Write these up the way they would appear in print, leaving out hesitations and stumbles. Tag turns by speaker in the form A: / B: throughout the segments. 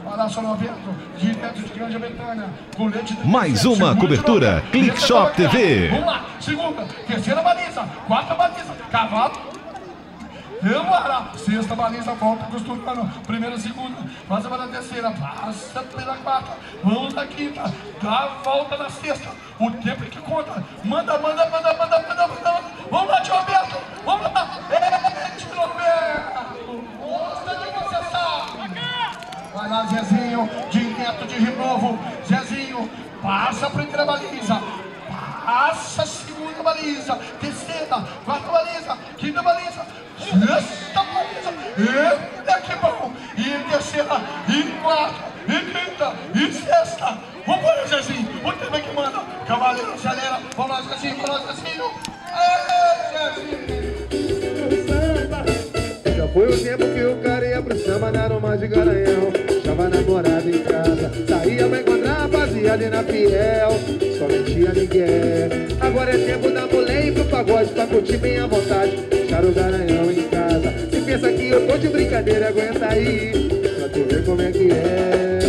A: Olha só, Roberto, direto de Grande Betânia.
B: Mais uma cobertura, Click Shop TV.
A: Vamos lá, segunda, terceira baliza, quarta baliza, cavalo. Vambora, sexta baliza, volta costurando, primeira, segunda, passa para a terceira, passa pela quarta, vamos na quinta, dá a volta na sexta, o tempo é que conta, manda, vamos lá, tio Roberto, vamos lá, tio Roberto, mostra que você sabe. Vai lá, Zezinho, direto de Rio Novo, Zezinho, passa a primeira baliza, passa a segunda baliza, terceira, quarta baliza, quinta baliza, sexta baliza, eita que bom, e terceira, e quarta, e quinta, e sexta, vambora, Zezinho, o tempo é que manda, cavaleiro, acelera, vamos lá, Zezinho,
C: Já foi o tempo que o cara ia pro samba na aroma de Garanhão, chama namorada em casa, saía pra encontrar a rapaziada e na fiel, só mentia Miguel. Agora é tempo da mulher ir pro pagode pra curtir bem à vontade, deixar o Garanhão em casa. Se pensa que eu tô de brincadeira, aguenta aí, pra tu ver como é que é.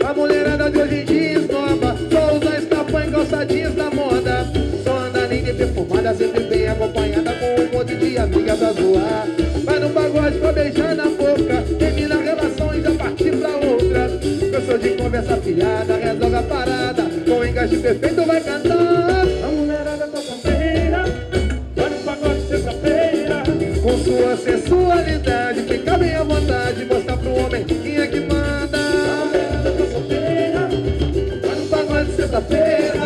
C: A mulherada de hoje em dia esnova, só usa escapão e calçadinhos da moda, só anda linda e perfumada, sempre bem acompanhada com um monte de amigas pra zoar. Vai no pagode pra beijar na boca, termina a relação e já partir pra outra. Eu sou de conversa fiada, resolve a parada, com o encaixe perfeito vai cantar. A mulherada tá campeira, vai no pagode sexta-feira, com sua sensualidade, fica bem à vontade, mostra pro homem quem é que manda. A mulherada tá solteira, vai no pagode sexta-feira.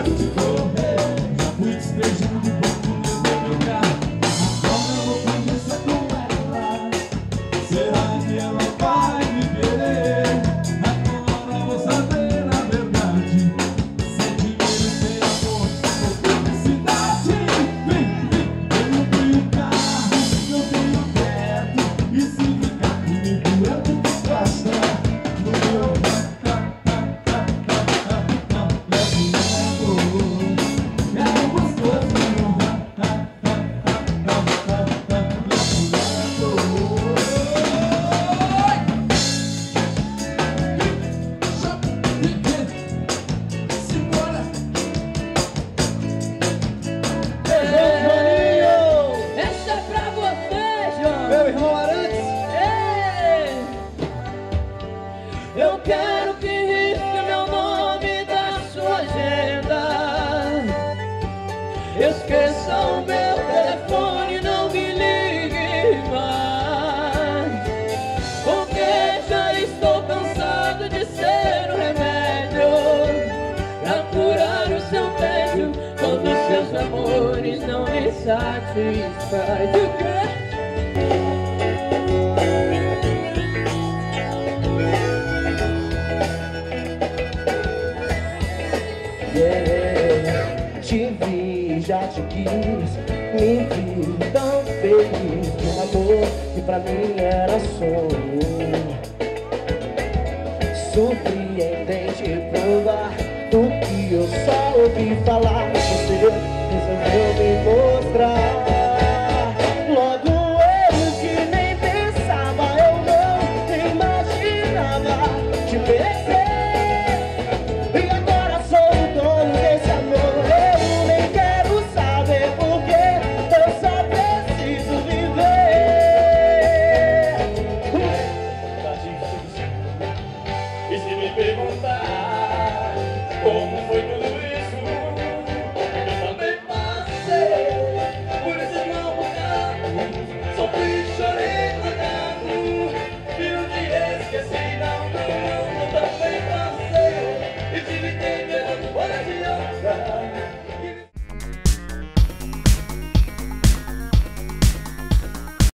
D: Eu quero que risque meu nome da sua agenda. Esqueça o meu telefone, não me ligue mais, porque já estou cansado de ser um remédio pra curar o seu tédio quando seus amores não me satisfazem.
E: Te vi, já te quis, me vi tão feliz de um amor que pra mim era sonho. Surpreendente provar do que eu só ouvi falar. Você resolveu me mostrar. Logo eu que nem pensava, eu não imaginava te perder.
D: E se me perguntar como